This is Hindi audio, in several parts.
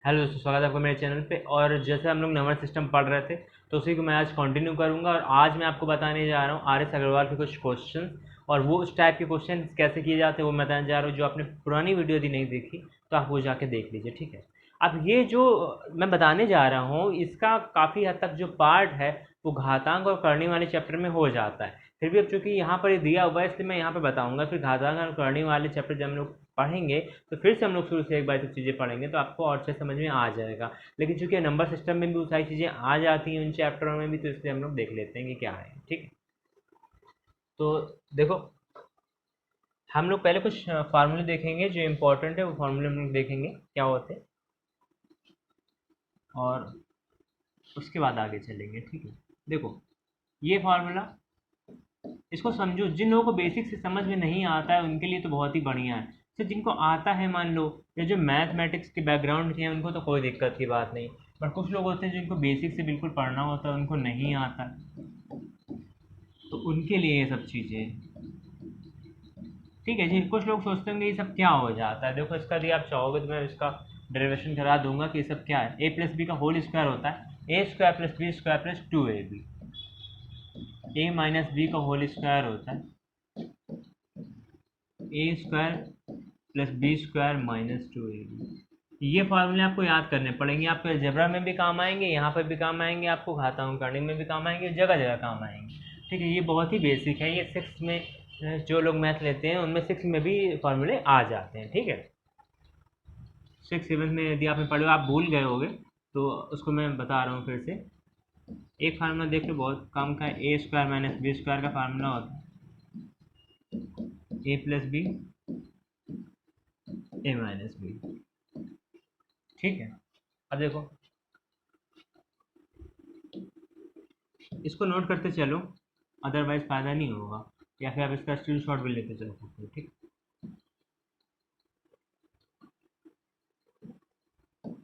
हेलो दोस्तों, स्वागत है आपका मेरे चैनल पे। और जैसे हम लोग नंबर सिस्टम पढ़ रहे थे तो उसी को मैं आज कंटिन्यू करूंगा। और आज मैं आपको बताने जा रहा हूँ आर एस अग्रवाल के कुछ क्वेश्चन, और वो उस टाइप के क्वेश्चन कैसे किए जाते हैं वो मैं बताने जा रहा हूँ। जो आपने पुरानी वीडियो यदि नहीं देखी तो आप वो जाके देख लीजिए, ठीक है। अब ये जो मैं बताने जा रहा हूँ इसका काफ़ी हद तक जो पार्ट है वो घातांक और करनी वाले चैप्टर में हो जाता है। फिर भी अब चूंकि यहाँ पर ये दिया हुआ है इसलिए मैं यहाँ पर बताऊंगा। फिर घातांक और करनी वाले चैप्टर जब हम लोग पढ़ेंगे तो फिर से हम लोग शुरू से एक बार सब चीज़ें पढ़ेंगे तो आपको और अच्छे समझ में आ जाएगा। लेकिन चूंकि नंबर सिस्टम में भी वो सारी चीज़ें आ जाती हैं उन चैप्टरों में भी, तो इसलिए हम लोग देख लेते हैं कि क्या है, ठीक है। तो देखो, हम लोग पहले कुछ फार्मूले देखेंगे जो इम्पोर्टेंट है, वो फार्मूले हम लोग देखेंगे क्या होते हैं, और उसके बाद आगे चलेंगे, ठीक है। देखो, ये फार्मूला, इसको समझो। जिन लोगों को बेसिक से समझ में नहीं आता है उनके लिए तो बहुत ही बढ़िया है। तो जिनको आता है, मान लो या जो मैथमेटिक्स के बैकग्राउंड के हैं, उनको तो कोई दिक्कत की बात नहीं। पर कुछ लोग होते हैं जिनको बेसिक से बिल्कुल पढ़ना होता है, उनको नहीं आता, तो उनके लिए ये सब चीज़ें, ठीक है जी। कुछ लोग सोचते होंगे ये सब क्या हो जाता है। देखो, इसका यदि आप चाहोगे तो मैं इसका डेरिवेशन करा दूंगा कि ये सब क्या है। ए प्लस बी का होल स्क्वायर होता है A square plus B square plus 2ab। A minus B का होल स्क्वायर होता है A square plus B square minus 2ab। ये फार्मूले आपको याद करने पड़ेंगे, आपको अलजेब्रा में भी काम आएंगे, यहाँ पर भी काम आएंगे, आपको घातांक करने में भी काम आएंगे, जगह जगह काम आएंगे, ठीक है। ये बहुत ही बेसिक है। ये सिक्स में जो लोग मैथ लेते हैं उनमें सिक्स में भी फार्मूले आ जाते हैं, ठीक है। सिक्स सेवन्थ में यदि आपने पढ़े, आप भूल गए होगे तो उसको मैं बता रहा हूँ फिर से। एक फार्मूला देख लो, बहुत काम का है। A square minus B square का फार्मूला होता है A plus B A minus B, ठीक है। अब देखो, इसको नोट करते चलो, अदरवाइज फ़ायदा नहीं होगा। या फिर आप इसका स्क्रीन शॉट भी लेते चलो सकते हो, ठीक।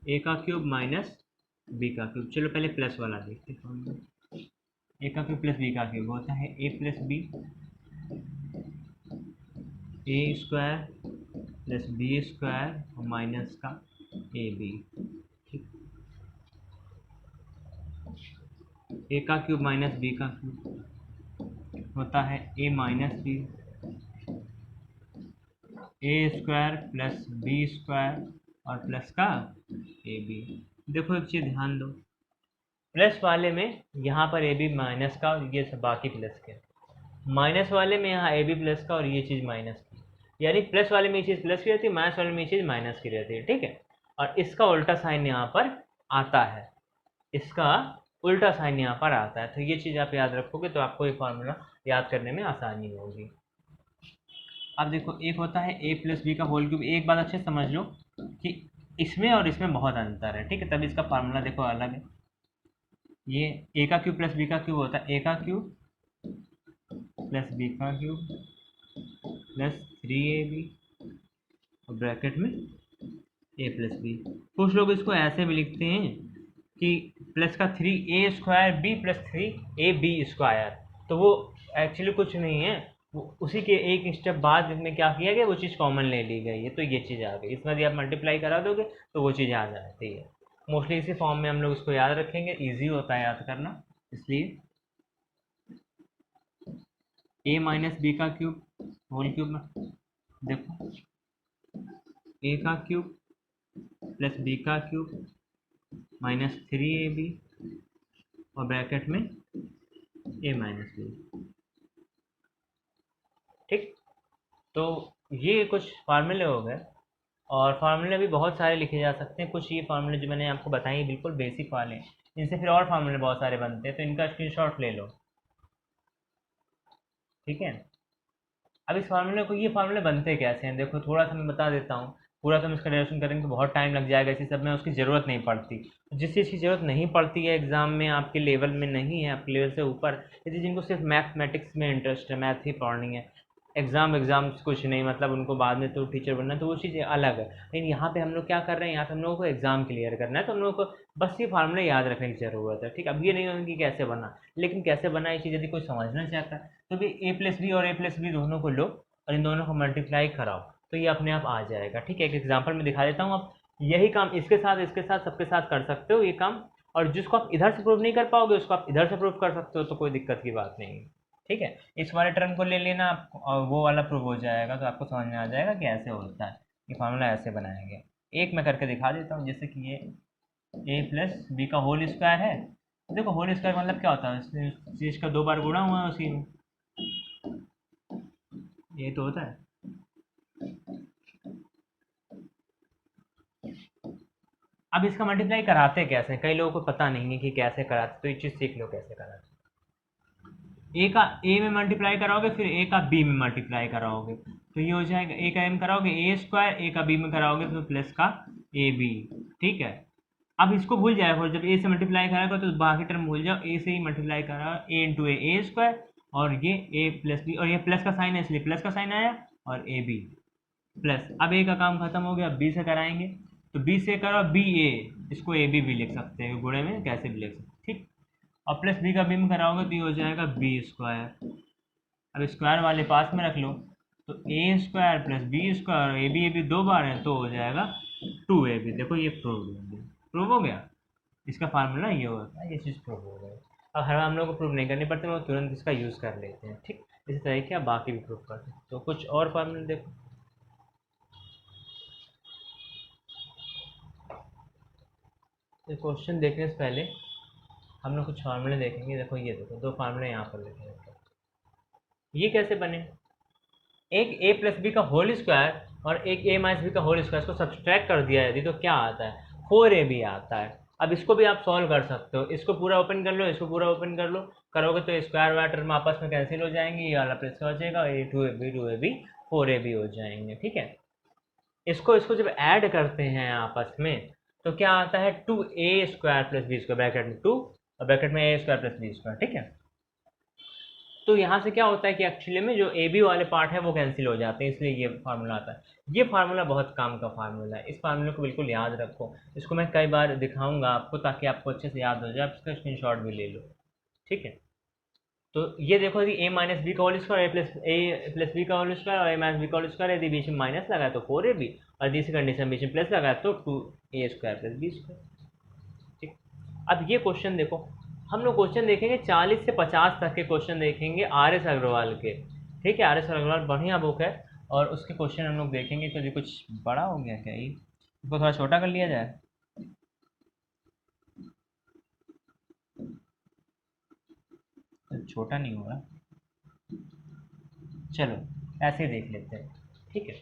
ए का क्यूब माइनस बी का क्यूब, चलो पहले प्लस वाला देखते हैं। ए का क्यूब प्लस बी का क्यूब होता है A plus B A square plus B square और माइनस का ए बी, ठीक। ए का क्यूब माइनस बी का क्यूब होता है ए माइनस बी ए स्क्वायर प्लस बी स्क्वायर और प्लस का ए बी। देखो, एक चीज़ ध्यान दो, प्लस वाले में यहाँ पर ए बी माइनस का और ये सब बाकी प्लस के, माइनस वाले में यहाँ ए बी प्लस का और ये चीज़ माइनस की। यानी प्लस वाले में ये चीज़ प्लस की रहती है, माइनस वाले में ये चीज़ माइनस की रहती है, ठीक है। और इसका उल्टा साइन यहाँ पर आता है, इसका उल्टा साइन यहाँ पर आता है। तो ये चीज़ आप याद रखोगे तो आपको ये फार्मूला याद करने में आसानी होगी। अब देखो, एक होता है ए प्लस बी का होल क्यूब। एक बात अच्छे से समझ लो कि इसमें और इसमें बहुत अंतर है, ठीक है। तभी इसका फार्मूला देखो अलग है। ये ए का क्यूब प्लस बी का क्यूब होता है ए का क्यूब प्लस बी का क्यूब प्लस 3ab और ब्रैकेट में ए प्लस बी। कुछ लोग इसको ऐसे भी लिखते हैं कि प्लस का 3a² B plus 3ab square. तो वो एक्चुअली कुछ नहीं है, वो उसी के एक स्टेप बाद में क्या किया गया, वो चीज़ कॉमन ले ली गई है, तो ये चीज़ आ गई। इसमें यदि आप मल्टीप्लाई करा दोगे तो वो चीज़ आ जाती है। मोस्टली इसी फॉर्म में हम लोग इसको याद रखेंगे, ईजी होता है याद करना, इसलिए ए माइनस बी का क्यूब होल क्यूब में देखो, ए का क्यूब प्लस बी का क्यूब माइनस 3ab और ब्रैकेट में ए माइनस बी, ठीक। तो ये कुछ फार्मूले हो गए, और फार्मूले भी बहुत सारे लिखे जा सकते हैं। कुछ ये फार्मूले जो मैंने आपको बताए बिल्कुल बेसिक वाले, इनसे फिर और फार्मूले बहुत सारे बनते हैं, तो इनका स्क्रीनशॉट ले लो, ठीक है। अब इस फार्मूले को, ये फार्मूले बनते कैसे हैं देखो, थोड़ा सा मैं बता देता हूँ। पूरा तो हम इसका डेरिवेशन करेंगे तो बहुत टाइम लग जाएगा, इसी सब में उसकी ज़रूरत नहीं पड़ती। जिस चीज़ की ज़रूरत नहीं पड़ती है एग्जाम में, आपके लेवल में नहीं है, आपके लेवल से ऊपर, यदि जिनको सिर्फ मैथमेटिक्स में इंटरेस्ट है, मैथ ही पढ़नी है, एग्ज़ाम कुछ नहीं, मतलब उनको बाद में तो टीचर बनना है, तो वो चीज़ अलग है। लेकिन यहाँ पे हम लोग क्या कर रहे हैं, यहाँ पे हम लोगों को एग्ज़ाम क्लियर करना है, तो हम लोगों को बस ये फार्मूले याद रखने की ज़रूरत है, ठीक। अब ये नहीं होगा कि कैसे बना, लेकिन कैसे बना ये चीज़ यदि कोई समझना चाहता है तो भी ए प्लस बी और ए प्लस बी दोनों को लो और इन दोनों को मल्टीप्लाई कराओ, तो ये अपने आप आ जाएगा, ठीक है। एक एग्जांपल में दिखा देता हूँ। अब यही काम इसके साथ सबके साथ कर सकते हो ये काम, और जिसको आप इधर से प्रूव नहीं कर पाओगे उसको आप इधर से प्रूव कर सकते हो, तो कोई दिक्कत की बात नहीं है। ठीक है, इस वाले टर्म को ले लेना आप और वो वाला प्रूव हो जाएगा, तो आपको समझ में आ जाएगा कि ऐसे होता है, ये फार्मूला ऐसे बनाया गया। एक मैं करके दिखा देता हूँ, जैसे कि ये ए प्लस बी का होल स्क्वायर है। देखो होल स्क्वायर मतलब क्या होता है, चीज़ का 2 बार गुणा हुआ है उसी में, ये तो होता है। अब इसका मल्टीप्लाई कराते कैसे, कई लोगों को पता नहीं है कि कैसे कराते, तो ये चीज़ सीख लो कैसे कराते। ए का ए में मल्टीप्लाई कराओगे, फिर ए का बी में मल्टीप्लाई कराओगे, तो ये हो जाएगा ए का एम कराओगे ए स्क्वायर, ए का बी में कराओगे तो प्लस का ए बी। ठीक है, अब इसको भूल जाए, और जब ए से मल्टीप्लाई करेगा तो बाकी टर्म भूल जाओ, ए से ही मल्टीप्लाई करा ए इंटू ए स्क्वायर, और ये ए प्लस बी, और ये प्लस का साइन है इसलिए प्लस का साइन आया, और ए बी प्लस। अब ए का काम खत्म हो गया, बी से कराएंगे, तो बी से करो बी ए, इसको ए बी भी लिख सकते हैं, गुणे में कैसे भी लिख सकते हैं। ठीक, और प्लस बी का बी में कराओगे तो ये हो जाएगा बी स्क्वायर। अब स्क्वायर वाले पास में रख लो, तो A square plus B square, A B 2 बार है तो हो जाएगा 2ab। देखो ये प्रूव हो गया, इसका फार्मूला ये होता है, ये चीज़ प्रूव हो गई। अब हर हम लोग को प्रूव नहीं करनी पड़ती, वो तुरंत इसका यूज़ कर लेते हैं। ठीक, इसी तरीके आप बाकी भी प्रूव करते हैं। तो कुछ और फार्मूले देखो, तो क्वेश्चन देखने से पहले हम लोग कुछ फार्मूले देखेंगे। देखो ये देखो 2 फार्मूले यहाँ पर लिखे हैं, ये कैसे बने, एक a प्लस बी का होल स्क्वायर और एक a माइनस बी का होल स्क्वायर, इसको सब्सट्रैक्ट कर दिया यदि तो क्या आता है, 4ab आता है। अब इसको भी आप सॉल्व कर सकते हो, इसको पूरा ओपन कर लो, इसको पूरा ओपन कर लो, करोगे तो स्क्वायर वाला टर्म आपस में कैंसिल हो जाएंगे, ये वाला प्लस का हो जाएगा, और ये 2ab 4ab हो जाएंगे। ठीक है, इसको इसको जब ऐड करते हैं आपस में तो क्या आता है 2a square plus B square, bracket में 2 और ब्रैकेट में a square plus B square. ठीक है, तो यहाँ से क्या होता है कि एक्चुअली में जो ए बी वाले पार्ट है वो कैंसिल हो जाते हैं, इसलिए ये फार्मूला आता है। ये फार्मूला बहुत काम का फार्मूला है, इस फार्मूले को बिल्कुल याद रखो, इसको मैं कई बार दिखाऊंगा आपको ताकि आपको अच्छे से याद हो जाए, आप इसका स्क्रीनशॉट भी ले लो। ठीक है, तो ये देखो यदि ए माइनस बी का होल स्क्वायर ए प्लस बी का होल स्क्वायर और ए माइनस बी का होल स्क्वायर, यदि बीच में माइनस लगा तो 4ab, और दूसरी कंडीशन बीच में प्लस लगा तो 2a square plus B square. ठीक, अब ये क्वेश्चन देखो, हम लोग क्वेश्चन देखेंगे 40 से 50 तक के क्वेश्चन देखेंगे आर एस अग्रवाल के। ठीक है, आर एस अग्रवाल बढ़िया बुक है, और उसके क्वेश्चन हम लोग देखेंगे। तो ये कुछ बड़ा हो गया क्या, ये इसको थोड़ा छोटा कर लिया जाए, तो छोटा नहीं हो रहा, चलो ऐसे ही देख लेते हैं। ठीक है,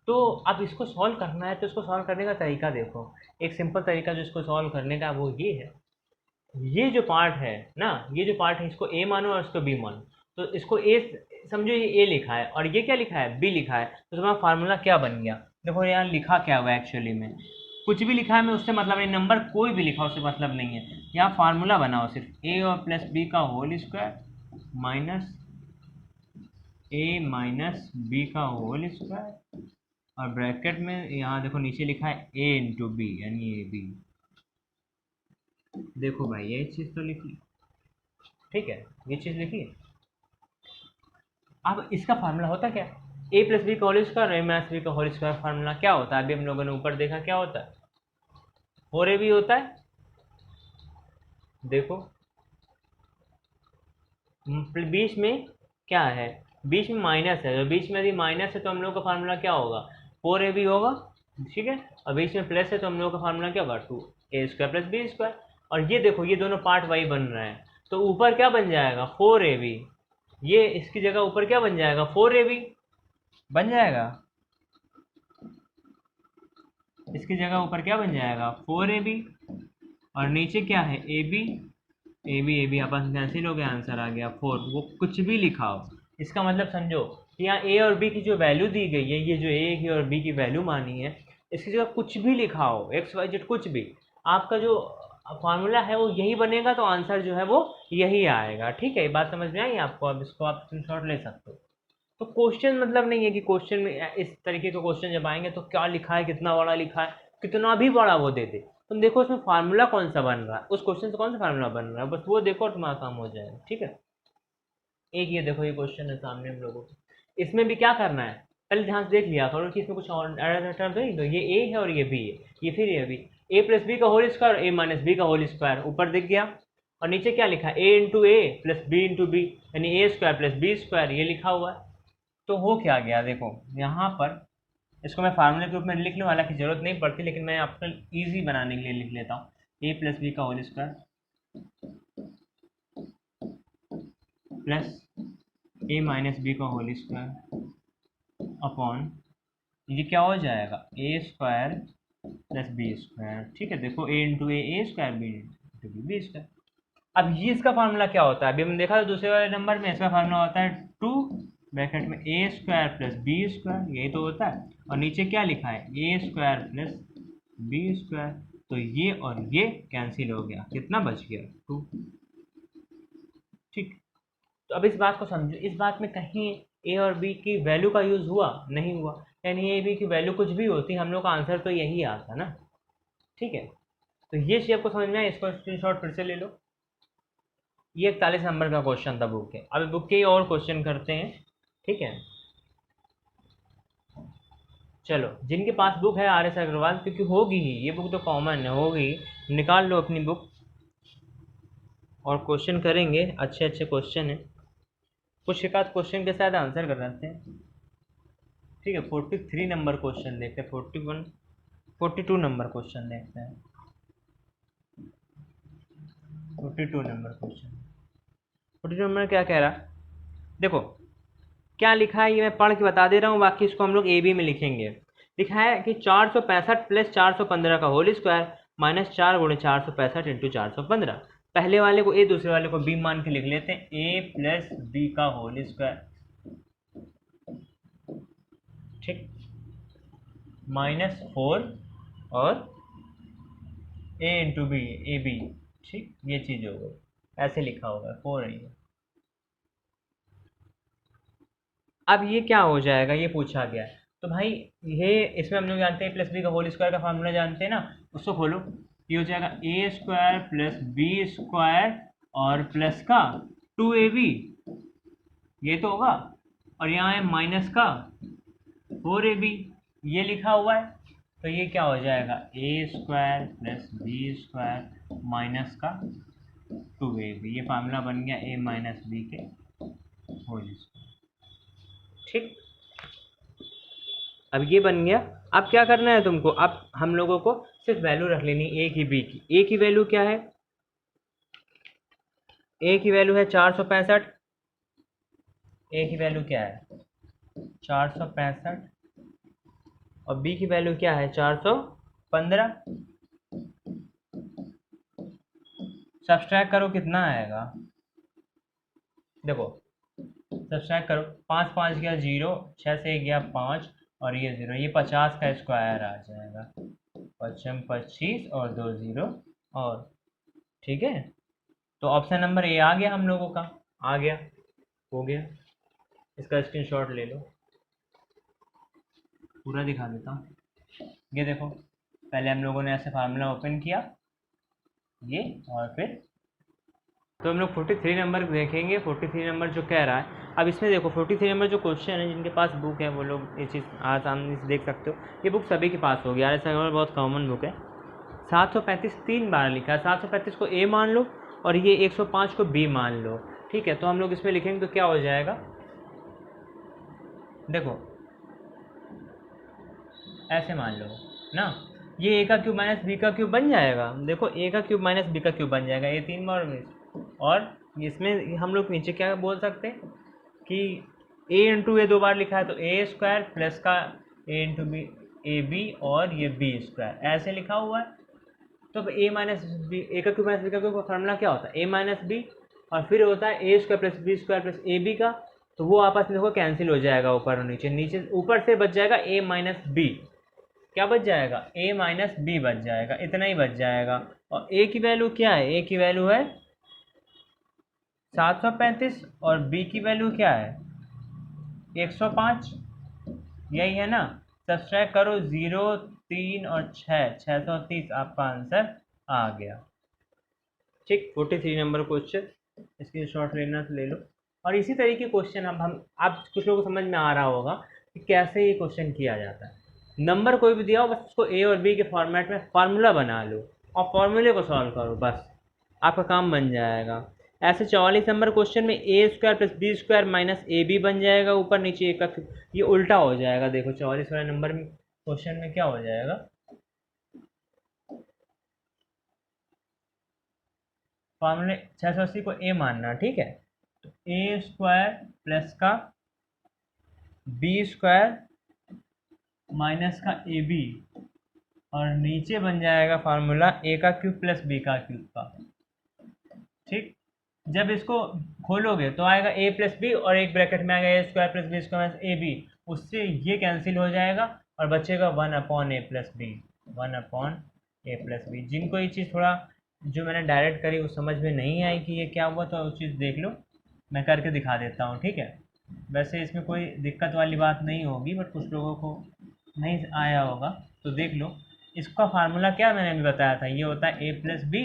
तो अब इसको सॉल्व करना है, तो इसको सॉल्व करने का तरीका देखो, एक सिंपल तरीका जो इसको सॉल्व करने का वो ये है, ये जो पार्ट है ना, ये जो पार्ट है इसको ए मानो और इसको बी मानो, तो इसको ए समझो, ये ए लिखा है और ये क्या लिखा है, बी लिखा है, तो तुम्हारा फार्मूला क्या बन गया। देखो यहाँ लिखा क्या हुआ है, एक्चुअली में कुछ भी लिखा है मैं उससे मतलब नहीं, नंबर कोई भी लिखा उससे मतलब नहीं है, यहाँ फार्मूला बनाओ सिर्फ ए और प्लस बी का होल स्क्वायर माइनस ए माइनस बी का होल स्क्वायर, और ब्रैकेट में यहाँ देखो नीचे लिखा है ए इंटू बी यानी ए बी। देखो भाई ये चीज़ तो लिखी, ठीक है, ये चीज़ लिखी। अब इसका फार्मूला होता क्या, ए प्लस बी का होल स्क्वायर, ए माइनस बी का होल स्क्वायर, फार्मूला क्या होता है, अभी हम लोगों ने ऊपर देखा क्या होता है, 4ab होता है। देखो बीच में क्या है, बीच में माइनस है, तो बीच में यदि माइनस है तो हम लोग का फार्मूला क्या होगा, 4ab होगा। ठीक है, और बीच में प्लस है तो हम लोग का फार्मूला क्या होगा, 2a square plus B square. और ये देखो ये दोनों पार्ट वही बन रहे हैं, तो ऊपर क्या बन जाएगा 4ab, ये इसकी जगह ऊपर क्या बन जाएगा 4ab बन जाएगा, इसकी जगह ऊपर क्या बन जाएगा 4ab, और नीचे क्या है ab आपस में कैंसिल हो गया, आंसर आ गया 4। वो कुछ भी लिखाओ, इसका मतलब समझो कि यहाँ ए और बी की जो वैल्यू दी गई है, ये जो ए की और बी की वैल्यू मानी है, इसकी जगह कुछ भी लिखाओ एक्स वाई जेड कुछ भी, आपका जो फार्मूला है वो यही बनेगा, तो आंसर जो है वो यही आएगा। ठीक है, ये बात समझ में आई आपको, अब इसको आप स्क्रीनशॉट ले सकते हो। तो क्वेश्चन मतलब नहीं है कि क्वेश्चन में इस तरीके का क्वेश्चन जब आएंगे तो क्या लिखा है, कितना बड़ा लिखा है, कितना भी बड़ा वो दे दे, तुम देखो उसमें फार्मूला कौन सा बन रहा है, उस क्वेश्चन से कौन सा फार्मूला बन रहा है, बस वो देखो और तुम्हारा काम हो जाएगा। ठीक है, एक ये देखो ये क्वेश्चन है सामने हम लोगों को, इसमें भी क्या करना है, पहले ध्यान से देख लिया करो कि इसमें कुछ और टर्म तो नहीं, तो ये ए है और ये बी है, ये फिर ये बी, ए प्लस बी का होल स्क्वायर, ए माइनस बी का होल स्क्वायर ऊपर दिख गया, और नीचे क्या लिखा है, ए इंटू ए प्लस बी इंटू बी, यानी ए स्क्वायर प्लस बी स्क्वायर, ये लिखा हुआ है। तो हो क्या गया देखो यहाँ पर, इसको मैं फार्मूले के रूप में लिख लूँ, हालांकि जरूरत नहीं पड़ती, लेकिन मैं आपको ईजी बनाने के लिए लिख लेता हूँ, ए प्लस बी का whole square plus A minus B का होल स्क्वायर अपॉन, ये क्या हो जाएगा, A square plus B square. ठीक है, देखो A into A square, B into B B square. अब ये इसका फार्मूला क्या होता है, अभी हमने देखा था दूसरे वाले नंबर में, इसका फार्मूला होता है 2 ब्रैकेट में A square plus B square, यही तो होता है, और नीचे क्या लिखा है, A square plus B square, तो ये और ये कैंसिल हो गया, कितना बच गया, 2। ठीक, तो अब इस बात को समझो, इस बात में कहीं ए और बी की वैल्यू का यूज़ हुआ नहीं हुआ, यानी ए बी की वैल्यू कुछ भी होती, हम लोग का आंसर तो यही आता ना। ठीक है, तो ये चीज़ आपको समझ में आया, इसको स्क्रीनशॉट फिर से ले लो। ये 41 नंबर का क्वेश्चन था बुक के। अब बुक के और क्वेश्चन करते हैं। ठीक है, चलो जिनके पास बुक है आर एस अग्रवाल, क्योंकि होगी ही, ये बुक तो कॉमन है, होगी, निकाल लो अपनी बुक और क्वेश्चन करेंगे, अच्छे अच्छे क्वेश्चन है, कुछ एक आध क्वेश्चन के साथ आंसर कर सकते हैं। ठीक है, 43 नंबर क्वेश्चन देखते हैं, 41 42 नंबर क्वेश्चन देखते हैं, 42 नंबर क्वेश्चन। 42 नंबर क्या कह रहा है, देखो क्या लिखा है, ये मैं पढ़ के बता दे रहा हूँ, बाकी इसको हम लोग ए बी में लिखेंगे। लिखा है कि 465 प्लस 415 का होल स्क्वायर माइनस 4 गुणे 465 इंटू 415। पहले वाले को ए, दूसरे वाले को बी मान के लिख लेते हैं, ए प्लस बी का होल स्क्वायर, ठीक, -4 और ए इंटू बी, ए बी, ठीक, ये चीज हो गई, ऐसे लिखा होगा 4 है ये। अब ये क्या हो जाएगा, ये पूछा गया है, तो भाई ये इसमें हम लोग जानते हैं प्लस बी का होल स्क्वायर का फार्मूला जानते हैं ना, उसको खोलो, ये हो जाएगा A square plus B square और प्लस का 2ab, ये तो होगा, और यहाँ है माइनस का 4ab, ये लिखा हुआ है, तो ये क्या हो जाएगा, A square plus B square minus का 2ab, ये फार्मूला बन गया ए माइनस बी के होल स्क्वायर। ठीक, अब ये बन गया। अब क्या करना है तुमको, अब हम लोगों को सिर्फ वैल्यू रख लेनी ए की बी की। ए की वैल्यू क्या है, ए की वैल्यू है 465, ए की वैल्यू क्या है 465, और बी की वैल्यू क्या है 415। सब्सट्रैक्ट करो कितना आएगा, देखो सब्सट्रैक्ट करो, 5 5 गया 0, 6 से गया 5 और ये 0, ये 50 का स्क्वायर आ जाएगा, 55 25 और 2 0 और, ठीक है, तो ऑप्शन नंबर ए आ गया हम लोगों का, आ गया, हो गया, इसका स्क्रीनशॉट ले लो, पूरा दिखा देता हूँ। ये देखो, पहले हम लोगों ने ऐसे फार्मूला ओपन किया ये, और फिर तो हम लोग 43 नंबर देखेंगे। 43 नंबर जो कह रहा है, अब इसमें देखो 43 नंबर जो क्वेश्चन है, जिनके पास बुक है वो लोग ये चीज़ आसानी से देख सकते हो, ये बुक सभी के पास होगी, आर बहुत कॉमन बुक है। 735 3 बार लिखा है, 735 को ए मान लो और ये 105 को बी मान लो। ठीक है, तो हम लोग इसमें लिखेंगे तो क्या हो जाएगा, देखो ऐसे मान लो ना, ये ए का क्यूब माइनस बी का क्यूब बन जाएगा, देखो ए का क्यूब माइनस बी का क्यूब बन जाएगा, ये 3 बार, और इसमें हम लोग नीचे क्या बोल सकते हैं कि ए इंटू ए 2 बार लिखा है, तो ए स्क्वायर प्लस का ए इंटू बी, ए बी और ये बी स्क्वायर, ऐसे लिखा हुआ है। तो ए माइनस बी, ए का क्यूब माइनस बी का क्यूब का फार्मूला क्या होता है, ए माइनस बी, और फिर होता है A square plus B square plus A B का, तो वो आपस में देखो कैंसिल हो जाएगा, ऊपर और नीचे, नीचे ऊपर से बच जाएगा ए माइनस बी, क्या बच जाएगा, ए माइनस बी बच जाएगा, इतना ही बच जाएगा। और ए की वैल्यू क्या है, ए की वैल्यू है 735 और बी की वैल्यू क्या है 105, यही है ना, सब्सट्रैक्ट करो 0 3 और 6, 630 आपका आंसर आ गया। ठीक, 43 नंबर क्वेश्चन, इसकी शॉर्ट लेना तो ले लो। और इसी तरीके क्वेश्चन अब हम, आप कुछ लोगों को समझ में आ रहा होगा कि कैसे ये क्वेश्चन किया जाता है। नंबर कोई भी दिया हो, बस उसको ए और बी के फॉर्मेट में फार्मूला बना लो और फॉर्मूले को सॉल्व करो, बस आपका काम बन जाएगा। ऐसे 44 नंबर क्वेश्चन में A square plus B square minus A B बन जाएगा, ऊपर नीचे एक का ये उल्टा हो जाएगा। देखो 44 वाले नंबर में क्वेश्चन में क्या हो जाएगा, फॉर्मूले 680 को ए मानना, ठीक है। तो ए स्क्वायर प्लस का बी स्क्वायर माइनस का ए बी, और नीचे बन जाएगा फार्मूला ए का क्यूब प्लस बी का क्यूब का, ठीक। जब इसको खोलोगे तो आएगा ए प्लस बी और एक ब्रैकेट में आएगा A square plus B square minus A B, उससे ये कैंसिल हो जाएगा और बचेगा 1 अपॉन ए प्लस बी, 1/a+b। जिनको ये चीज़ थोड़ा जो मैंने डायरेक्ट करी वो समझ में नहीं आई कि ये क्या हुआ, तो उस चीज़ देख लो, मैं करके दिखा देता हूँ, ठीक है। वैसे इसमें कोई दिक्कत वाली बात नहीं होगी, बट कुछ लोगों को नहीं आया होगा तो देख लो। इसका फार्मूला क्या मैंने अभी बताया था, ये होता है ए प्लस बी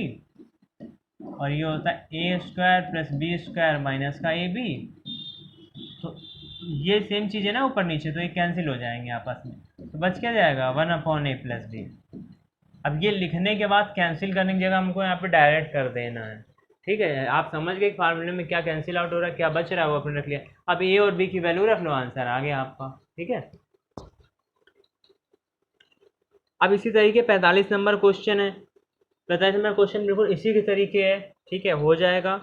और ये होता है A square plus B square minus का ए बी। तो ये सेम चीज़ है ना ऊपर नीचे, तो ये कैंसिल हो जाएंगे आपस में, तो बच क्या जाएगा 1/a+b। अब ये लिखने के बाद कैंसिल करने की जगह हमको यहाँ पे डायरेक्ट कर देना है, ठीक है। आप समझ गए फार्मूले में क्या कैंसिल आउट हो रहा है, क्या बच रहा है, वो अपने रख लिया। अब ए और बी की वैल्यू रख लो, आंसर आ गया आपका, ठीक है। अब इसी तरीके 45 नंबर क्वेश्चन है, 45 नंबर क्वेश्चन बिल्कुल इसी के तरीके है, ठीक है, हो जाएगा।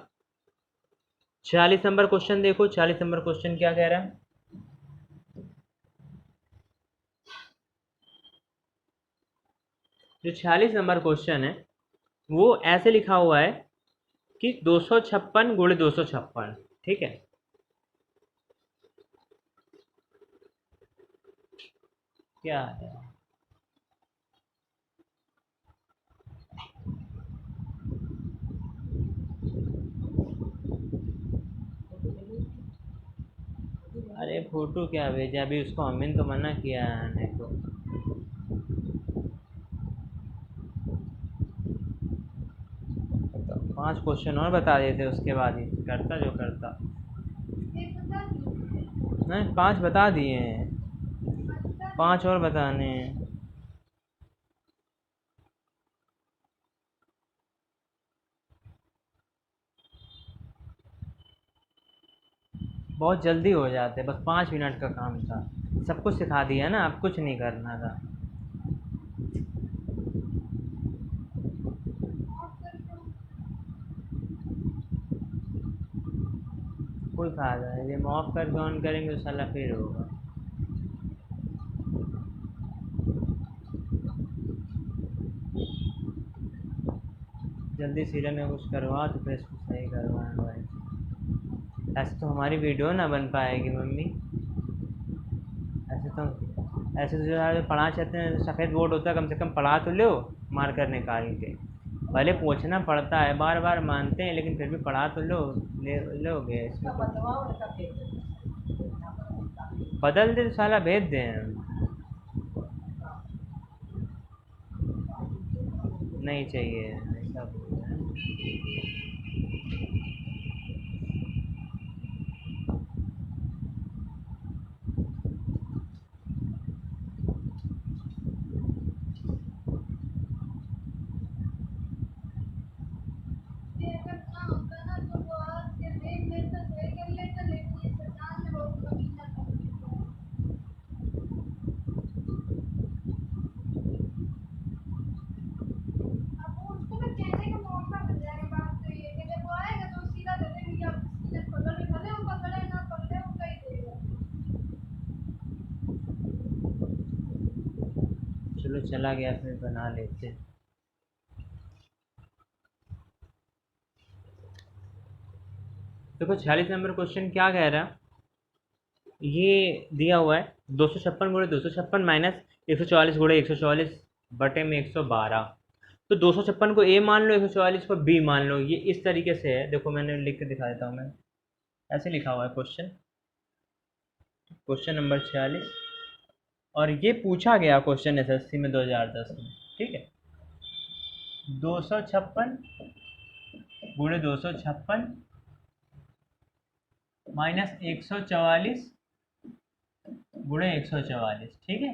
46 नंबर क्वेश्चन देखो, 46 नंबर क्वेश्चन क्या कह रहा है। जो 46 नंबर क्वेश्चन है वो ऐसे लिखा हुआ है कि 256 गुणे 256, ठीक है। क्या है, अरे फोटो क्या भेजा, अभी उसको अमीन तो मना किया है आने को। तो 5 क्वेश्चन और बता देते उसके बाद ही करता जो करता। नहीं 5 बता दिए हैं, 5 और बताने हैं। बहुत जल्दी हो जाते, बस 5 मिनट का काम था, सब कुछ सिखा दिया ना, अब कुछ नहीं करना था। कोई फायदा नहीं, जब ऑफ करके ऑन करेंगे तो साला फिर होगा। जल्दी सीरियल में कुछ करवा तो फिर इसको सही करवाना भाई, ऐसे तो हमारी वीडियो ना बन पाएगी मम्मी। ऐसे तो जो है पढ़ा चाहते हैं, सफ़ेद बोर्ड होता है, कम से कम पढ़ा तो लो मार्कर निकाल के। भले पूछना पड़ता है, बार बार मानते हैं, लेकिन फिर भी पढ़ा तो लो, ले लोगे इसमें बदल दे तो साला भेज दें हम। नहीं चाहिए ऐसा बोल रहे हैं। चलो चला गया, फिर बना लेते हैं। देखो 46 नंबर क्वेश्चन क्या कह रहा है, ये दिया हुआ है 256 गुणे 256 माइनस 144 गुणे 144 बटे में 112। तो 256 को ए मान लो, 144 को बी मान लो, ये इस तरीके से है। देखो मैंने लिख के दिखा देता हूँ, मैं ऐसे लिखा हुआ है क्वेश्चन, क्वेश्चन नंबर 46, और ये पूछा गया क्वेश्चन एसएससी में 2010 में, ठीक है। 256 गुणे 256 माइनस 144 गुणे 144, ठीक है,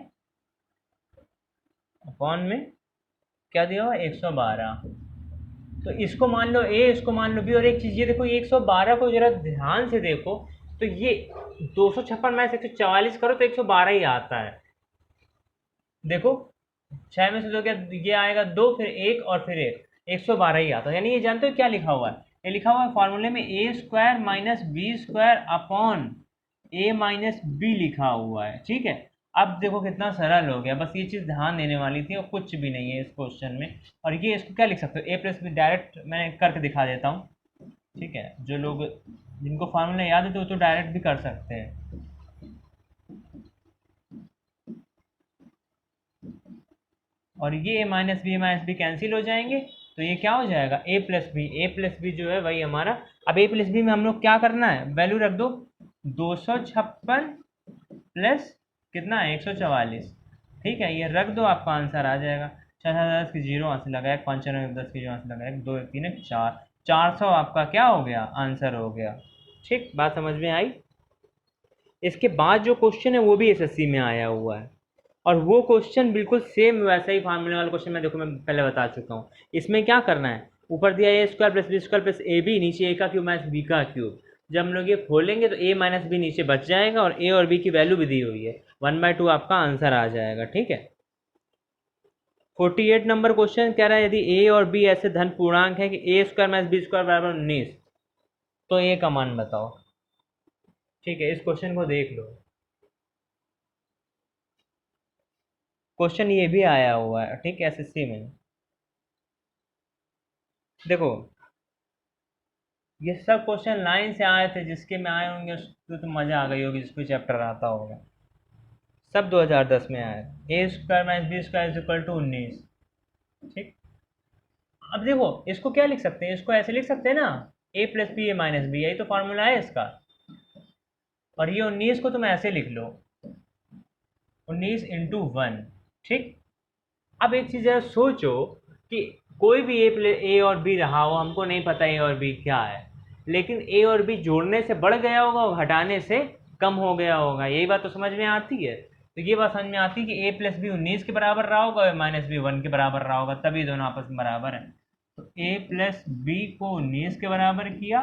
अपॉन में क्या दिया हुआ 112। तो इसको मान लो ए, इसको मान लो बी। और एक चीज़ ये देखो, 112 को जरा ध्यान से देखो, तो ये 256 में से 144 करो तो 112 ही आता है। देखो 6 में से 2 क्या, ये आएगा 2, फिर 1 और फिर 1, 112 ही आता है। यानी ये जानते हो क्या लिखा हुआ है, ये लिखा हुआ है फॉर्मूले में A square minus B square upon A minus B लिखा हुआ है, ठीक है। अब देखो कितना सरल हो गया, बस ये चीज़ ध्यान देने वाली थी और कुछ भी नहीं है इस क्वेश्चन में। और ये इसको क्या लिख सकते हो, ए प्लस बी, डायरेक्ट मैं करके दिखा देता हूँ, ठीक है। जो लोग जिनको फार्मूला याद है तो वो तो डायरेक्ट भी कर सकते हैं। और ये ए माइनस बी कैंसिल हो जाएंगे, तो ये क्या हो जाएगा, ए प्लस बी। ए प्लस बी जो है वही हमारा। अब ए प्लस बी में हम लोग क्या करना है, वैल्यू रख दो, 256 प्लस कितना है 144, ठीक है। ये रख दो, आपका आंसर आ जाएगा। 6 10 की जीरो यहाँ से लगाया, 5 10 की जीरो यहाँ से लगाया, 2 1 3 4, 400 आपका क्या हो गया, आंसर हो गया। ठीक, बात समझ में आई। इसके बाद जो क्वेश्चन है वो भी एसएससी में आया हुआ है, और वो क्वेश्चन बिल्कुल सेम वैसा ही फार्मूले वाला क्वेश्चन मैं पहले बता चुका हूँ। इसमें क्या करना है, ऊपर दिया A square plus B square plus A B, नीचे ए का क्यूब माइनस बी का क्यूब। जब हम लोग ये खोलेंगे तो ए माइनस बी नीचे बच जाएगा, और ए और बी की वैल्यू भी दी हुई है, 1/2 आपका आंसर आ जाएगा, ठीक है। 48 नंबर क्वेश्चन कह रहा है यदि ए और बी ऐसे धन पूर्णांक है कि ए स्क्वायर माइनस बी स्क्वायर बराबर 19, तो ए का मान बताओ, ठीक है। इस क्वेश्चन को देख लो, क्वेश्चन ये भी आया हुआ है, ठीक है, एसएससी में। देखो ये सब क्वेश्चन लाइन से आए थे, जिसके में आए होंगे उसको तो मजा आ गई होगी, जिसको चैप्टर आता होगा। सब 2010 में आए, A square minus B square is equal to 19, ठीक। अब देखो इसको क्या लिख सकते हैं, इसको ऐसे लिख सकते हैं ना, ए प्लस बी ए माइनस बी, यही तो फॉर्मूला है इसका। और ये 19 को तुम ऐसे लिख लो, 19 इंटू 1, ठीक। अब एक चीज़ है, सोचो कि कोई भी ए और बी रहा हो, हमको नहीं पता ए और बी क्या है, लेकिन ए और बी जोड़ने से बढ़ गया होगा और घटाने से कम हो गया होगा, यही बात तो समझ में आती है। तो ये बात समझ में आती है कि ए प्लस बी 19 के बराबर रहा होगा और माइनस बी 1 के बराबर रहा होगा, तभी दोनों आपस में बराबर है। तो ए प्लस बी को 19 के बराबर किया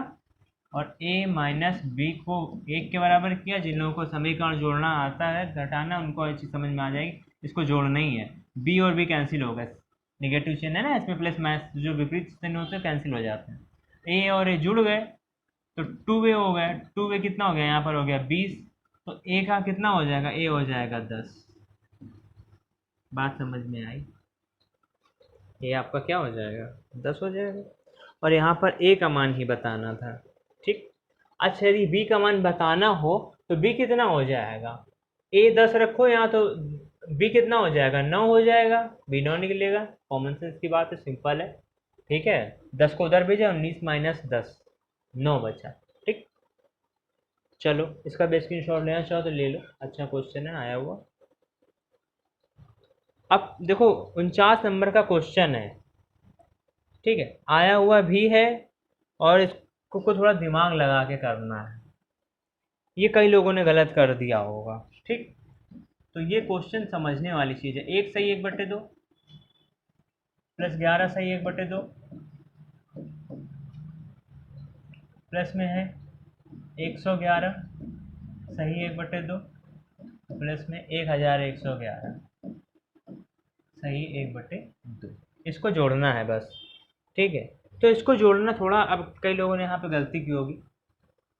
और ए माइनस बी को 1 के बराबर किया। जिन लोगों को समीकरण जोड़ना आता है, घटाना, उनको ये चीज़ समझ में आ जाएगी। इसको जोड़ना ही है, बी और बी कैंसिल हो गए, नेगेटिव चिन्ह है ना इसमें, प्लस माइनस जो विपरीत चिन्ह होते हैं कैंसिल हो जाते हैं। ए और ए जुड़ गए तो 2a हो गए, 2a कितना हो गया, यहाँ पर हो गया 20, तो ए का कितना हो जाएगा, ए हो जाएगा 10। बात समझ में आई, ये आपका क्या हो जाएगा, 10 हो जाएगा। और यहाँ पर ए का मान ही बताना था, ठीक। अच्छा यदि बी का मान बताना हो तो बी कितना हो जाएगा, ए 10 रखो यहाँ, तो बी कितना हो जाएगा, 9 हो जाएगा, बी 9 निकलेगा। कॉमन सेंस की बात है, सिंपल है, ठीक है। 10 को उधर भेजा, 19 माइनस 10, 9 बचा, ठीक। चलो इसका भी स्क्रीनशॉट लेना चाहो तो ले लो, अच्छा क्वेश्चन है आया हुआ। अब देखो 49 नंबर का क्वेश्चन है, ठीक है, आया हुआ भी है, और इसको को थोड़ा दिमाग लगा के करना है, ये कई लोगों ने गलत कर दिया होगा, ठीक। तो ये क्वेश्चन समझने वाली चीज़ है। 1 सही 1/2 प्लस 11 सही 1/2 प्लस में है 111 सही 1/2 प्लस में 1111 सही 1/2। इसको जोड़ना है बस, ठीक है। तो इसको जोड़ना थोड़ा, अब कई लोगों ने यहाँ पे गलती की होगी,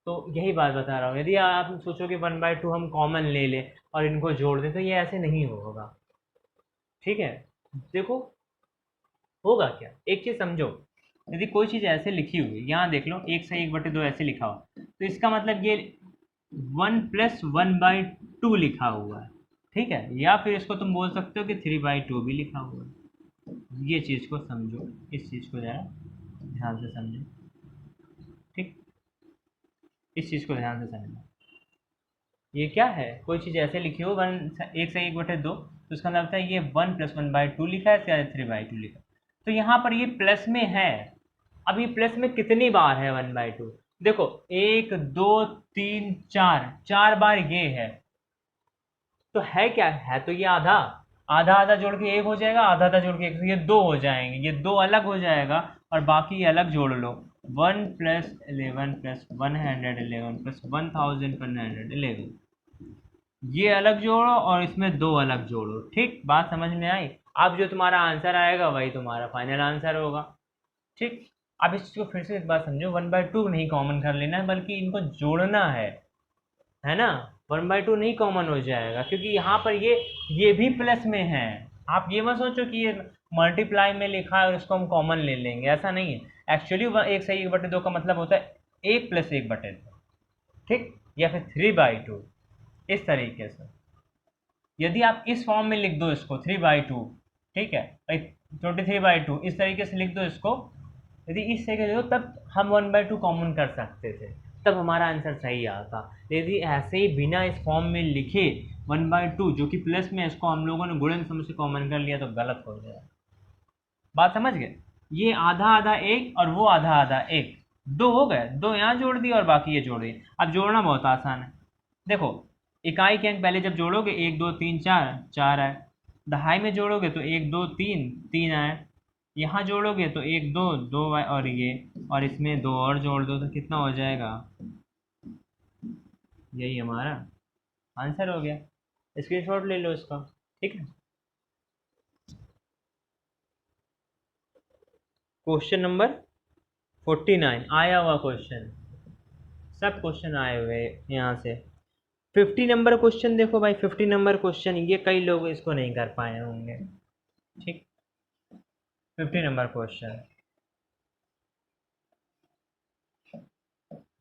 तो यही बात बता रहा हूँ। यदि आप सोचो कि 1/2 हम कॉमन ले लें और इनको जोड़ दें, तो ये ऐसे नहीं होगा, ठीक है। देखो होगा क्या, एक चीज़ समझो, यदि कोई चीज़ ऐसे लिखी हुई, यहाँ देख लो 1 सही 1/2 ऐसे लिखा हो, तो इसका मतलब ये 1 + 1/2 लिखा हुआ है, ठीक है। या फिर इसको तुम बोल सकते हो कि 3/2 भी लिखा हुआ है। ये चीज़ को समझो, इस चीज़ को ज़रा ध्यान से समझो, ठीक। इस चीज़ को ध्यान से समझो, ये क्या है, कोई चीज़ ऐसे लिखी हो 1 सही 1/2, तो उसका मतलब है ये 1 + 1/2 लिखा है या 3/2 लिखा है। तो यहाँ पर ये प्लस में है, अब ये प्लस में कितनी बार है 1/2, देखो 1 2 3 4, 4 बार ये है, तो है क्या है, तो ये आधा आधा आधा जोड़ के एक हो जाएगा, आधा आधा जोड़ के एक, तो ये दो हो जाएंगे, ये दो अलग हो जाएगा और बाकी ये अलग जोड़ लो। 1 + 11 + 111 + 1111, ये अलग जोड़ो और इसमें दो अलग जोड़ो। ठीक, बात समझ में आई। अब जो तुम्हारा आंसर आएगा वही तुम्हारा फाइनल आंसर होगा। ठीक, अब इस चीज को फिर से एक बात समझो, 1/2 नहीं कॉमन कर लेना है, बल्कि इनको जोड़ना है ना। 1/2 नहीं कॉमन हो जाएगा, क्योंकि यहाँ पर ये भी प्लस में है। आप ये मत सोचो कि ये मल्टीप्लाई में लिखा है और इसको हम कॉमन ले लेंगे, ऐसा नहीं है। एक्चुअली 1/2 का मतलब होता है 1 + 1/2, ठीक, या फिर 3/2, इस तरीके से। यदि आप इस फॉर्म में लिख दो इसको 3/2, ठीक है, 23/2, इस तरीके से लिख दो इसको, यदि इस तरीके से लिखो तब हम 1/2 कॉमन कर सकते थे, तब हमारा आंसर सही आता। यदि ऐसे ही बिना इस फॉर्म में लिखे 1/2 जो कि प्लस में, इसको हम लोगों ने गुणन सम से कॉमन कर लिया तो गलत हो गया। बात समझ गए? ये आधा आधा एक और वो आधा आधा एक, दो हो गए, दो यहाँ जोड़ दिए और बाकी ये जोड़ दिए। अब जोड़ना बहुत आसान है। देखो, इकाई के अंक पहले जब जोड़ोगे 1 2 3 4, 4 आए। दहाई में जोड़ोगे तो 1 2 3, 3 आए। यहाँ जोड़ोगे तो 1 2, 2 आए, और ये, और इसमें दो और जोड़ दो तो कितना हो जाएगा? यही हमारा आंसर हो गया। स्क्रीनशॉट ले लो इसका, ठीक है। क्वेश्चन नंबर 49 आया हुआ क्वेश्चन, सब क्वेश्चन आए हुए यहाँ से। 50 नंबर क्वेश्चन देखो भाई, 50 नंबर क्वेश्चन ये कई लोग इसको नहीं कर पाए होंगे। ठीक, 50 नंबर क्वेश्चन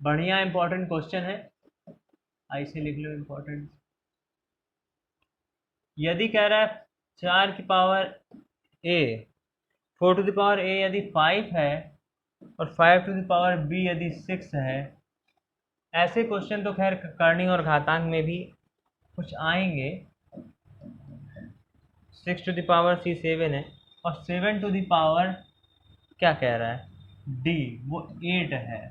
बढ़िया इंपॉर्टेंट क्वेश्चन है, ऐसे लिख लो इंपॉर्टेंट। यदि कह रहा है 4 की power a, 4 to the power a यदि 5 है और 5 टू द पावर b यदि 6 है, ऐसे क्वेश्चन तो खैर करनी और घातांक में भी कुछ आएंगे। 6 टू द पावर c 7 है और 7 टू द पावर क्या कह रहा है d, वो 8 है,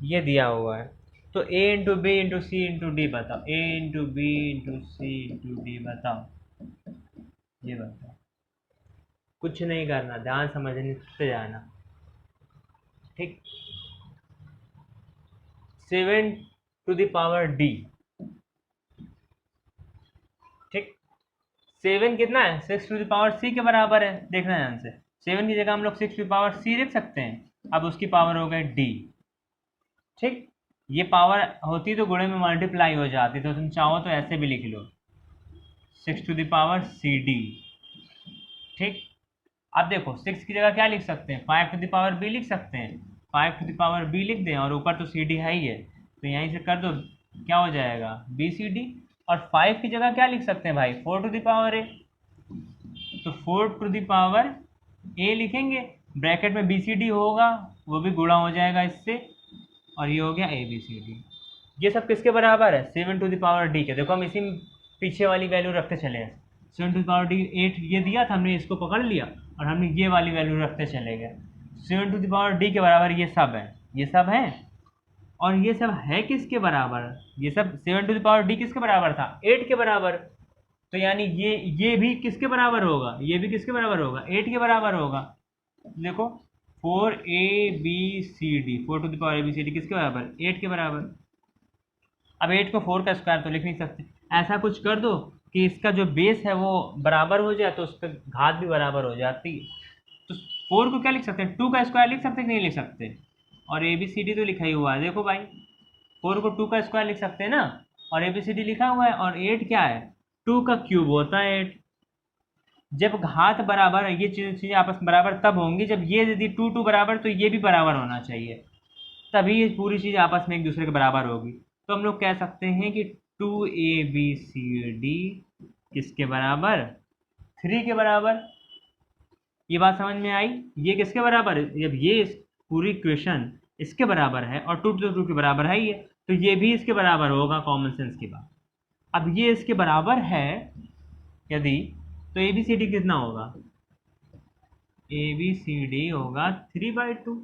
ये दिया हुआ है। तो a into B into C into D बताओ, a into B into C into D बताओ, ये बताओ। कुछ नहीं करना, ध्यान समझने से जाना। ठीक, 7 टू द पावर d, ठीक, 7 कितना है? 6 टू द पावर c के बराबर है, देखना ध्यान से। 7 की जगह हम लोग 6 टू द पावर c लिख सकते हैं, अब उसकी पावर हो गई d। ठीक, ये पावर होती तो गुणे में मल्टीप्लाई हो जाती, तो तुम चाहो तो ऐसे भी लिख लो 6 to the power C D. ठीक, अब देखो 6 की जगह क्या लिख सकते हैं? 5 टू द पावर b लिख सकते हैं, 5 टू द पावर b लिख दें, और ऊपर तो सी डी है ही है, तो यहीं से कर दो, क्या हो जाएगा? B C D. और 5 की जगह क्या लिख सकते हैं भाई? 4 टू द पावर a, तो 4 टू द पावर a लिखेंगे, ब्रैकेट में बी सी डी होगा, वो भी गुणा हो जाएगा इससे, और ये हो गया ए बी सी डी। ये सब किसके बराबर है? 7 टू द पावर डी के। देखो हम इसी में पीछे वाली वैल्यू रखते चले हैं, 7 टू द पावर डी 8 ये दिया था, हमने इसको पकड़ लिया और हमने ये वाली वैल्यू रखते चले गए। 7 टू द पावर डी के बराबर ये सब है, ये सब है, और ये सब है किसके बराबर? ये सब 7 टू द पावर डी किसके बराबर था? 8 के बराबर। तो यानी ये भी किसके बराबर होगा? ये भी किसके बराबर होगा? 8 के बराबर होगा। देखो 4 4 टू द पावर ABCD किसके बराबर? 8 के बराबर। अब 8 को 4 का स्क्वायर तो लिख नहीं सकते, ऐसा कुछ कर दो कि इसका जो बेस है वो बराबर हो जाए, तो उसका घात भी बराबर हो जाती। तो 4 को क्या लिख सकते हैं? 2 का स्क्वायर लिख सकते हैं कि नहीं लिख सकते? और ABCD तो लिखा ही हुआ है, देखो भाई 4 को 2 का स्क्वायर लिख सकते हैं ना, और ABCD लिखा हुआ है, और 8 क्या है? 2 का क्यूब होता है 8। जब घात बराबर, ये चीज़ें आपस में बराबर तब होंगी जब ये यदि 2 2 बराबर, तो ये भी बराबर होना चाहिए, तभी ये पूरी चीज़ आपस में एक दूसरे के बराबर होगी। तो हम लोग कह सकते हैं कि 2ABCD किसके बराबर? 3 के बराबर। ये बात समझ में आई? ये किसके बराबर है? जब ये पूरी इक्वेशन इसके बराबर है और 2 to 2 के बराबर है ये, तो ये भी इसके बराबर होगा, कॉमन सेंस की बात। अब ये इसके बराबर है यदि, तो ABCD कितना होगा? ABCD होगा 3/2,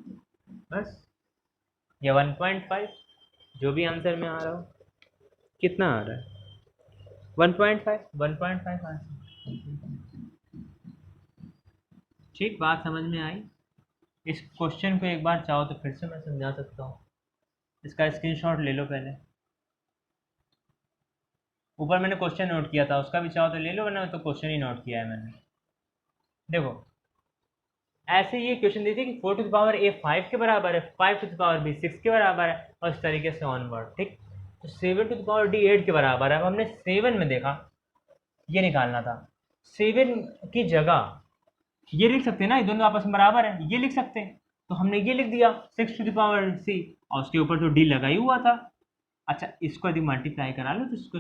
बस, या 1.5, जो भी आंसर में आ रहा हो। कितना आ रहा है? 1.5 आंसर। ठीक, बात समझ में आई। इस क्वेश्चन को एक बार चाहो तो फिर से मैं समझा सकता हूँ। इसका स्क्रीनशॉट ले लो पहले। ऊपर मैंने क्वेश्चन नोट किया था, उसका भी चाहो तो ले लो, वरना तो क्वेश्चन ही नोट किया है मैंने। देखो, ऐसे ये क्वेश्चन दी थी कि 4 टू द पावर ए 5 के बराबर है, 5 टू द पावर बी 6 के बराबर है, और इस तरीके से ऑनवर्ड। ठीक, तो 7 टू द पावर डी 8 के बराबर है। अब हमने 7 में देखा, ये निकालना था। 7 की जगह ये लिख सकते हैं ना, ये दोनों आपस में बराबर है, ये लिख सकते हैं। तो हमने ये लिख दिया 6 टू द पावर सी, और उसके ऊपर तो डी लगा ही हुआ था। अच्छा, इसको यदि मल्टीप्लाई करा लो तो इसको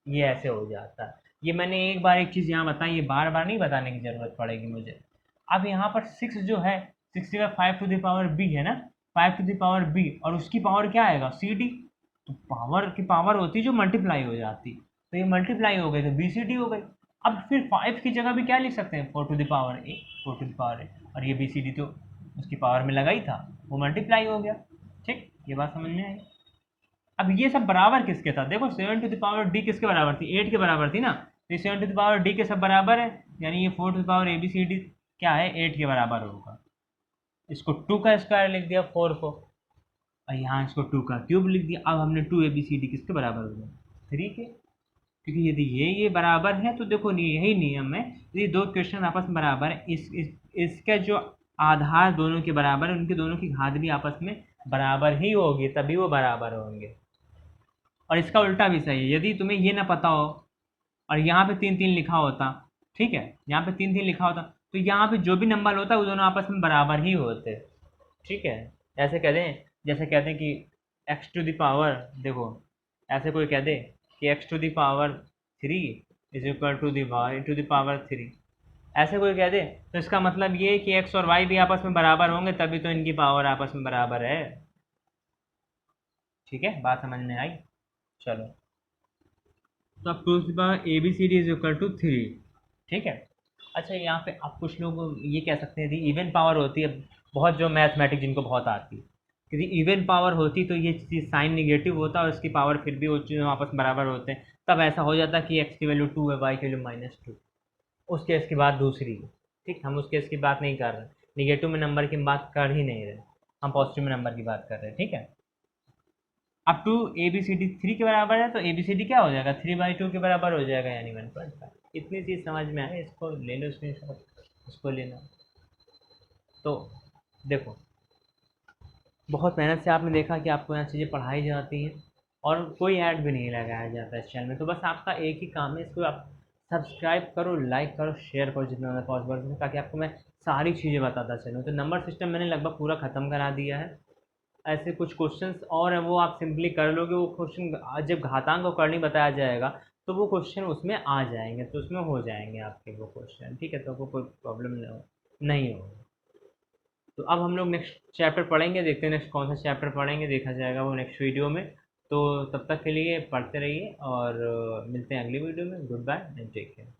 ये ऐसे हो जाता है। ये मैंने एक बार एक चीज़ यहाँ बताई, ये बार बार नहीं बताने की ज़रूरत पड़ेगी मुझे। अब यहाँ पर 6 जो है, 6 जगह 5 टू द पावर बी है ना, 5 टू द पावर बी, और उसकी पावर क्या आएगा, सी डी। तो पावर की पावर होती जो मल्टीप्लाई हो जाती, तो ये मल्टीप्लाई हो गई तो बी सी डी हो गई। अब फिर 5 की जगह भी क्या लिख सकते हैं, 4 to the power A, 4 to the power A, और ये बी सी डी तो उसकी पावर में लगा ही था, वो मल्टीप्लाई हो गया। ठीक, ये बात समझ में आई। अब ये सब बराबर किसके था, देखो 7 टू द पावर डी किसके बराबर थी, 8 के बराबर थी ना। तो 7 टू द पावर डी के सब बराबर है, यानी ये 4 to the power A B C D क्या है, 8 के बराबर होगा। इसको 2 का स्क्वायर लिख दिया 4 को, और यहाँ इसको 2 का क्यूब लिख दिया। अब हमने 2 ए बी सी डी किसके बराबर हो गया, 3 के। क्योंकि यदि ये बराबर है तो देखो यही नियम है, यदि दो क्वेश्चन आपस में बराबर है, इसका जो आधार दोनों के बराबर है, उनके दोनों की घात भी आपस में बराबर ही होगी, तभी वो बराबर होंगे। और इसका उल्टा भी सही है, यदि तुम्हें ये ना पता हो और यहाँ पे 3 3 लिखा होता, ठीक है, यहाँ पे 3 3 लिखा होता, तो यहाँ पे जो भी नंबर होता है वो दोनों आपस में बराबर ही होते। ठीक है, ऐसे कह दें, जैसे कहते हैं कि एक्स टू द पावर, देखो ऐसे कोई कह दे कि X to the power 3 is equal to the Y to the power 3, ऐसे कोई कह दे, तो इसका मतलब ये है कि एक्स और वाई भी आपस में बराबर होंगे, तभी तो इनकी पावर आपस में बराबर है। ठीक है, बात समझ में आई। चलो, तो अब to the power A B C D is equal to 3। ठीक है, अच्छा यहाँ पे आप कुछ लोग ये कह सकते हैं कि इवन पावर होती है, बहुत जो मैथमेटिक्स जिनको बहुत आती है, क्योंकि इवन पावर होती तो ये चीज़ साइन निगेटिव होता और उसकी पावर फिर भी वो चीज़ आपस में बराबर होते हैं, तब ऐसा हो जाता कि एक्स की वैल्यू 2 है, वाई की वैल्यू -2। उस केस की बात दूसरी है। ठीक, हम उस केस की बात नहीं कर रहे, निगेटिव में नंबर की बात कर ही नहीं रहे, हम पॉजिटिव में नंबर की बात कर रहे हैं। ठीक है, अब to A B C D 3 के बराबर है, तो ए बी सी डी क्या हो जाएगा, 3/2 के बराबर हो जाएगा, यानी 1.5। इतनी चीज़ समझ में आए, इसको ले लो स्क्रीनशॉट, इसको लेना। तो देखो, बहुत मेहनत से आपने देखा कि आपको यहाँ चीज़ें पढ़ाई जाती हैं, और कोई ऐड भी नहीं लगाया जाता है इस चैनल में। तो बस आपका एक ही काम है, इसको आप सब्सक्राइब करो, लाइक करो, शेयर करो जितना ज़्यादा पॉसिबल है, ताकि आपको मैं सारी चीज़ें बताता चलूँ। तो नंबर सिस्टम मैंने लगभग पूरा ख़त्म करा दिया है। ऐसे कुछ क्वेश्चंस और हैं, वो आप सिंपली कर लोगे। वो क्वेश्चन जब घातांक और करनी बताया जाएगा तो वो क्वेश्चन उसमें आ जाएंगे, तो उसमें हो जाएंगे आपके वो क्वेश्चन। ठीक है, तो वो कोई प्रॉब्लम नहीं होगा। तो अब हम लोग नेक्स्ट चैप्टर पढ़ेंगे, देखते हैं नेक्स्ट कौन सा चैप्टर पढ़ेंगे, देखा जाएगा वो नेक्स्ट वीडियो में। तो तब तक के लिए पढ़ते रहिए, और मिलते हैं अगली वीडियो में। Good bye and take care.